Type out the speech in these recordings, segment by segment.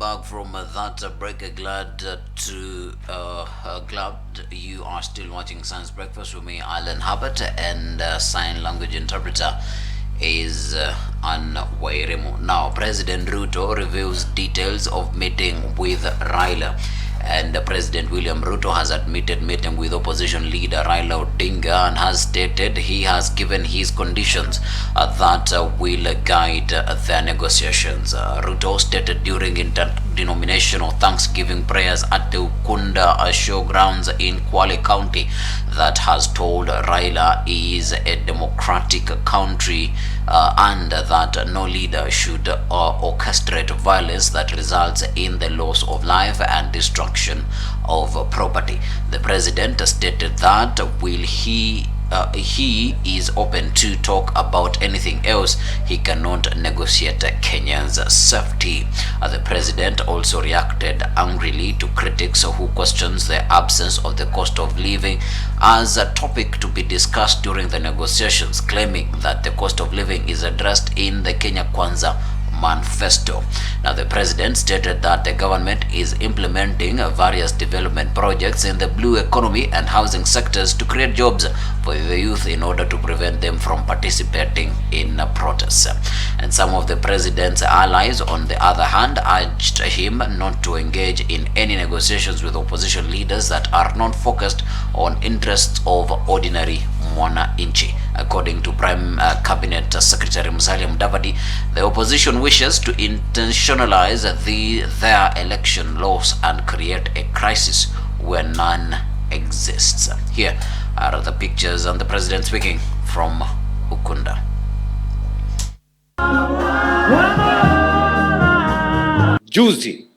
back from that break. Glad you are still watching Science Breakfast with me, Alan Hubbard, and sign language interpreter is Wairimu. Now, President Ruto reveals details of meeting with Raila. And President William Ruto has admitted meeting with opposition leader Raila Odinga and has stated he has given his conditions that will guide their negotiations. Ruto stated during interdenominational Thanksgiving prayers at the Ukunda Showgrounds in Kwale County that has told Raila is a democratic country and that no leader should orchestrate violence that results in the loss of life and destruction of property. The president stated that he is open to talk about anything else. He cannot negotiate Kenya's safety. The president also reacted angrily to critics who questions the absence of the cost of living as a topic to be discussed during the negotiations, claiming that the cost of living is addressed in the Kenya Kwanza manifesto. Now, the president stated that the government is implementing various development projects in the blue economy and housing sectors to create jobs for the youth in order to prevent them from participating in protests. And some of the president's allies, on the other hand, urged him not to engage in any negotiations with opposition leaders that are not focused on interests of ordinary mwananchi. According to Prime Cabinet Secretary Musalia Mudavadi, the opposition wishes to intentionalize their election laws and create a crisis where none exists. Here are the pictures and the president speaking from Ukunda. Juzi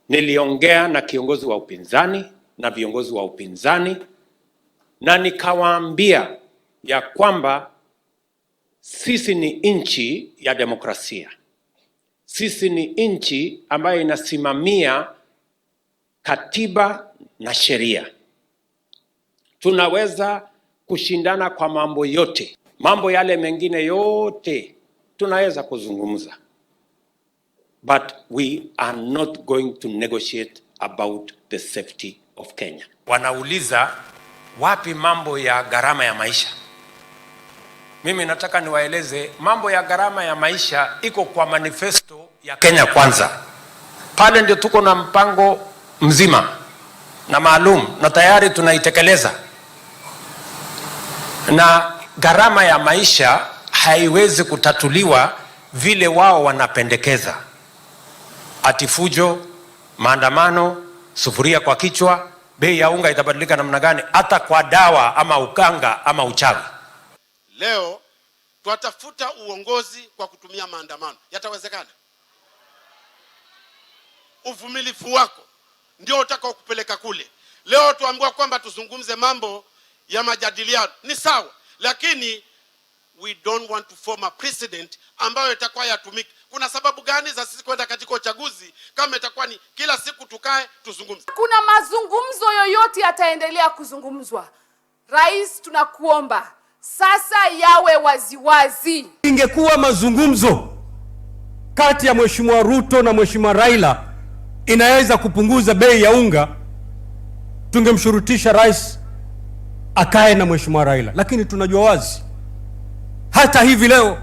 niliongea na kiongozi wa upinzani na viongozi wa upinzani na nikawaambia ya kwamba sisi ni nchi ya demokrasia. Sisi ni nchi ambayo inasimamia katiba na sheria. Tunaweza kushindana kwa mambo yote. Mambo yale mengine yote tunaweza kuzungumza. But we are not going to negotiate about the safety of Kenya. Wanauliza wapi mambo ya gharama ya maisha? Mimi nataka niwaeleze mambo ya gharama ya maisha iko kwa manifesto ya Kenya Kwanza. Pale ndio tuko na mpango mzima na maalum na tayari tunaitekeleza. Na gharama ya maisha haiwezi kutatuliwa vile wao wanapendekeza. Atifujo, maandamano, sufuria kwa kichwa, bei ya unga itabadilika namna gani, hata kwa dawa ama ukanga ama uchawi. Leo tuatafuta uongozi kwa kutumia maandamano. Yatawezekana? Uvumilivu wako ndio utakao kupeleka kule. Leo tuambiwa kwamba tuzungumze mambo ya majadiliano. Ni sawa, lakini we don't want to form a precedent ambayo itakuwa yatumika. Kuna sababu gani za sisi kwenda katika uchaguzi kama itakuwa ni kila siku tukae tuzungumze? Kuna mazungumzo yoyote yataendelea kuzungumzwa. Rais, tunakuomba sasa yawe waziwazi. Ingekuwa mazungumzo kati ya Mheshimiwa Ruto na Mheshimiwa Raila inaweza kupunguza bei ya unga, tungemshurutisha rais akae na Mheshimiwa Raila. Lakini tunajua wazi hata hivi leo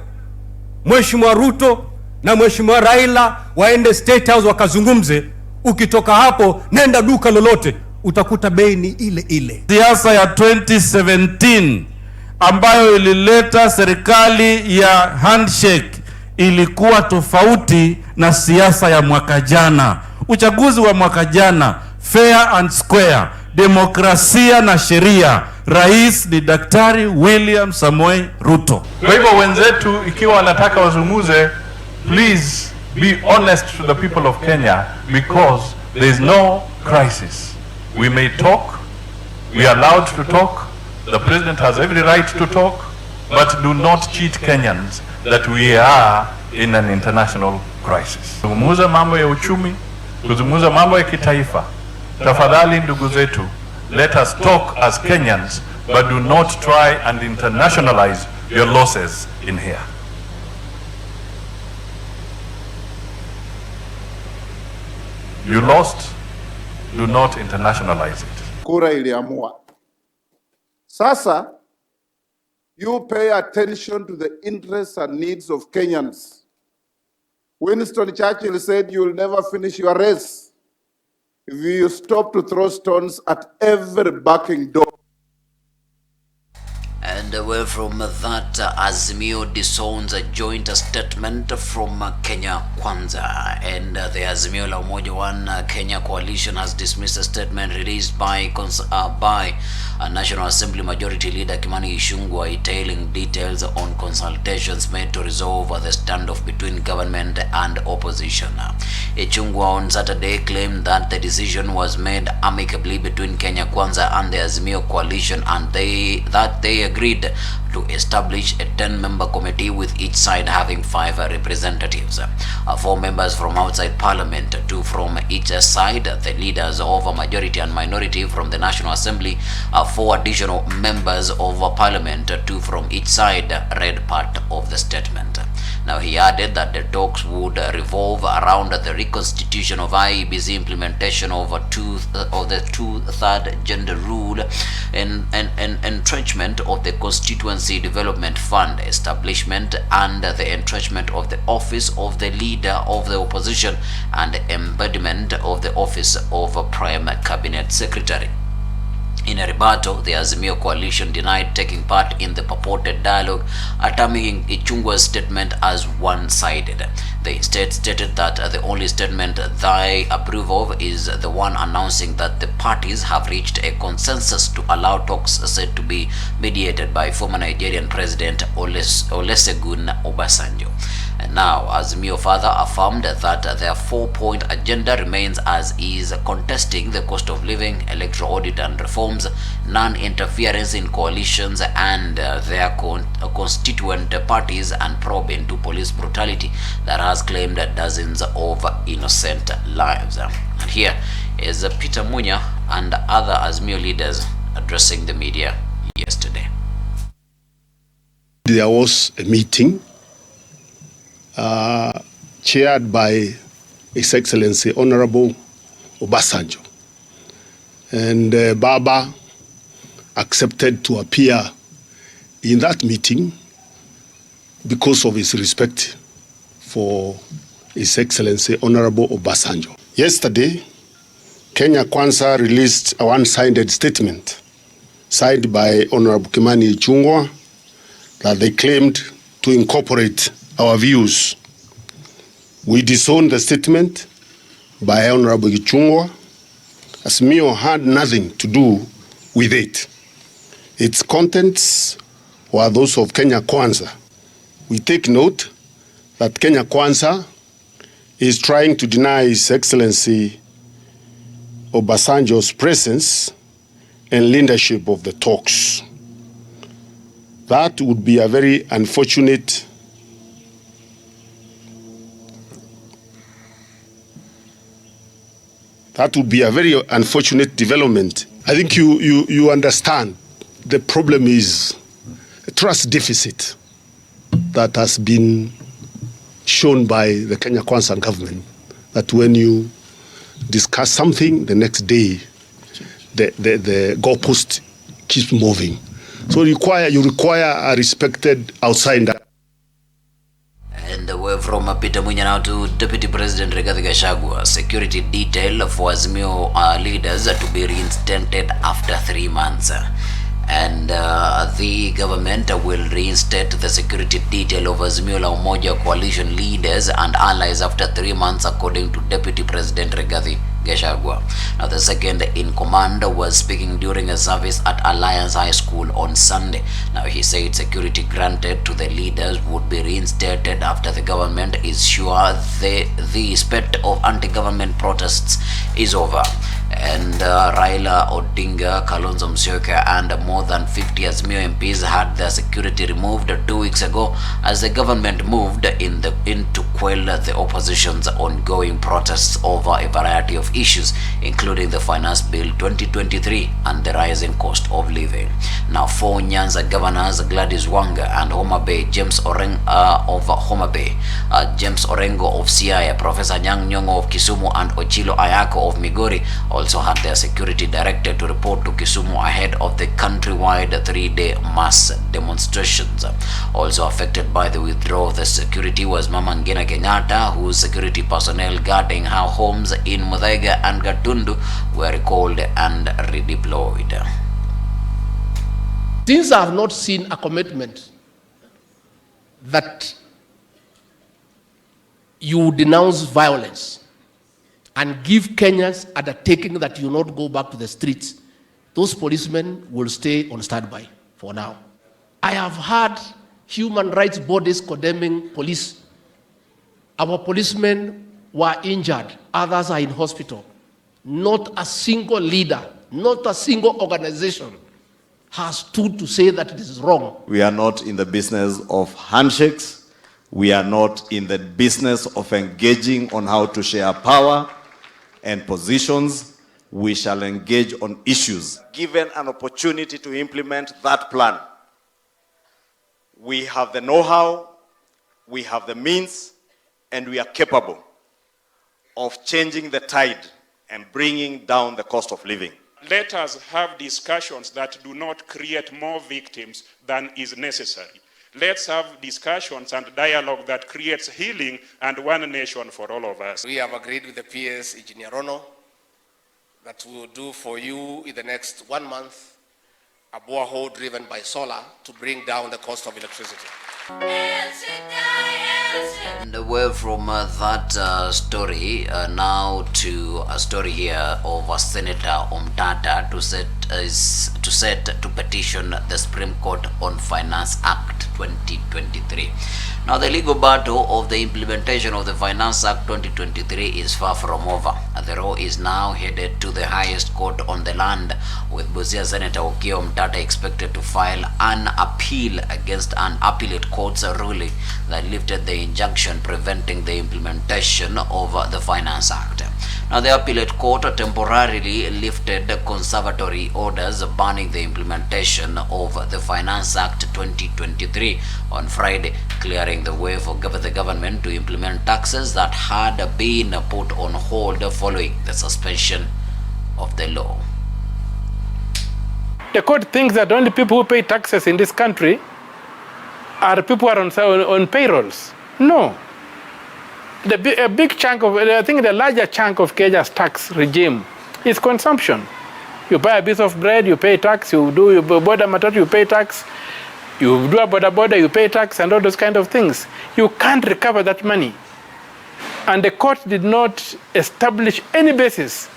Mheshimiwa Ruto na Mheshimiwa Raila waende State House wakazungumze, ukitoka hapo nenda duka lolote utakuta bei ni ile ile. Siasa ya 2017 ambayo ilileta serikali ya handshake ilikuwa tofauti na siasa ya mwaka jana. Uchaguzi wa mwaka jana fair and square, demokrasia na sheria. Rais ni Daktari William Samoei Ruto. Kwa hivyo wenzetu, ikiwa wanataka wazungumze, please be honest to the people of Kenya, because there is no crisis. We may talk, we are allowed to talk, the president has every right to talk, but do not cheat Kenyans that we are in an international crisis. Kuzungumza mambo ya uchumi, kuzungumza mambo ya kitaifa. Tafadhali ndugu zetu, let us talk as Kenyans, but do not try and internationalize your losses in here. You lost, do not internationalize it. Kura iliamua. Sasa, you pay attention to the interests and needs of Kenyans. Winston Churchill said you will never finish your race if you stop to throw stones at every barking dog. And away from that, Azimio disowns a joint statement from Kenya Kwanza, and the Azimio la Umoja One Kenya coalition has dismissed a statement released by National Assembly Majority Leader Kimani Ichung'wah, detailing details on consultations made to resolve the standoff between government and opposition. Ichung'wah on Saturday claimed that the decision was made amicably between Kenya Kwanza and the Azimio coalition, and they agreed to establish a 10-member committee with each side having 5 representatives. 4 members from outside parliament, 2 from each side, the leaders of a majority and minority from the National Assembly, 4 additional members of parliament, 2 from each side, read part of the statement. Now he added that the talks would revolve around the reconstitution of IEBC, implementation of the two-third gender rule, and entrenchment of the Constituency Development Fund, establishment and the entrenchment of the office of the leader of the opposition, and embodiment of the office of a Prime Cabinet Secretary. In a rebuttal, the Azimio coalition denied taking part in the purported dialogue, terming Ichung'wah's statement as one-sided. They instead stated that the only statement they approve of is the one announcing that the parties have reached a consensus to allow talks said to be mediated by former Nigerian President Olusegun Obasanjo. And now, Azimio further affirmed that their 4-point agenda remains as is, contesting the cost of living, electoral audit and reforms, non-interference in coalitions and their constituent parties, and probe into police brutality that has claimed dozens of innocent lives. And here is Peter Munya and other Azimio leaders addressing the media yesterday. There was a meeting chaired by His Excellency Honorable Obasanjo, and Baba accepted to appear in that meeting because of his respect for His Excellency Honorable Obasanjo. Yesterday, Kenya Kwanza released a one-sided statement signed by Honorable Kimani Ichung'wah that they claimed to incorporate our views. We disown the statement by Honorable Ichung'wah, as Azimio had nothing to do with it. Its contents were those of Kenya Kwanza. We take note that Kenya Kwanza is trying to deny His Excellency Obasanjo's presence and leadership of the talks. That would be a very unfortunate development. I think you understand the problem is a trust deficit that has been shown by the Kenya Kwanza government, that when you discuss something, the next day the goalpost keeps moving. So you require a respected outsider. And away from Peter Munya now to Deputy President Rigathi Gachagua. Security detail for Azimio leaders to be reinstated after 3 months. And the government will reinstate the security detail of Azimio la Umoja coalition leaders and allies after 3 months, according to Deputy President Rigathi Gachagua. Now, the second in command was speaking during a service at Alliance High School on Sunday. Now, he said security granted to the leaders would be reinstated after the government is sure the spate of anti-government protests is over. And Raila Odinga, Kalonzo Musyoka and more than 50 Azimio MPs had their security removed 2 weeks ago as the government moved into quell the opposition's ongoing protests over a variety of issues, including the Finance Bill 2023 and the rising cost of living. Now, 4 Nyanza governors, Gladys Wanga and Homa Bay, James Orengo of Homa Bay, James Orengo of Siaya, Professor Nyang' Nyong'o of Kisumu and Ochilo Ayako of Migori also had their security directed to report to Kisumu ahead of the countrywide 3-day mass demonstrations. Also affected by the withdrawal of the security was Mama Ngina Kenyatta, whose security personnel guarding her homes in Muthaiga and Gatundu were recalled and redeployed. Since I have not seen a commitment that you denounce violence and give Kenyans undertaking that you will not go back to the streets, those policemen will stay on standby for now. I have heard human rights bodies condemning police. Our policemen were injured, others are in hospital. Not a single leader, not a single organization has stood to say that it is wrong. We are not in the business of handshakes. We are not in the business of engaging on how to share power and positions. We shall engage on issues. Given an opportunity to implement that plan, we have the know-how, we have the means, and we are capable of changing the tide and bringing down the cost of living. Let us have discussions that do not create more victims than is necessary. Let's have discussions and dialogue that creates healing and one nation for all of us. We have agreed with the PS, Engineer Rono, that we will do for you in the next 1 month a borehole driven by solar to bring down the cost of electricity. And away from that story, now to a story here of Senator Omtata to petition the Supreme Court on Finance Act 2023. Now, the legal battle of the implementation of the Finance Act 2023 is far from over. The row is now headed to the highest court on the land, with Busia Senator Okiya Omtata expected to file an appeal against an appellate court's ruling that lifted the injunction preventing the implementation of the Finance Act. Now, the appellate court temporarily lifted conservatory orders banning the implementation of the Finance Act 2023 on Friday, clearing the way for the government to implement taxes that had been put on hold following the suspension of the law. The court thinks that only people who pay taxes in this country are people who are on payrolls. No. A big chunk of, I think the larger chunk of Kenya's tax regime is consumption. You buy a piece of bread, you pay tax. You board a matatu, you pay tax. You do a border, you pay tax, and all those kind of things. You can't recover that money. And the court did not establish any basis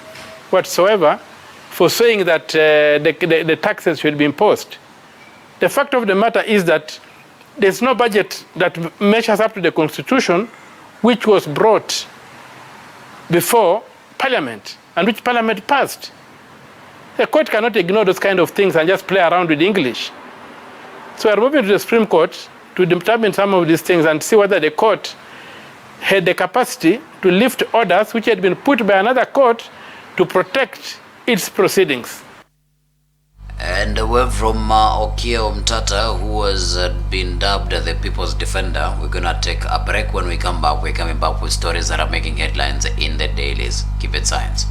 whatsoever for saying that the taxes should be imposed. The fact of the matter is that there's no budget that measures up to the Constitution, which was brought before Parliament and which Parliament passed. The court cannot ignore those kind of things and just play around with English. So we're moving to the Supreme Court to determine some of these things and see whether the court had the capacity to lift orders which had been put by another court to protect its proceedings. And away from Okiya Omtata, who has been dubbed the People's Defender, we're going to take a break. When we come back, we're coming back with stories that are making headlines in the dailies. Keep it science.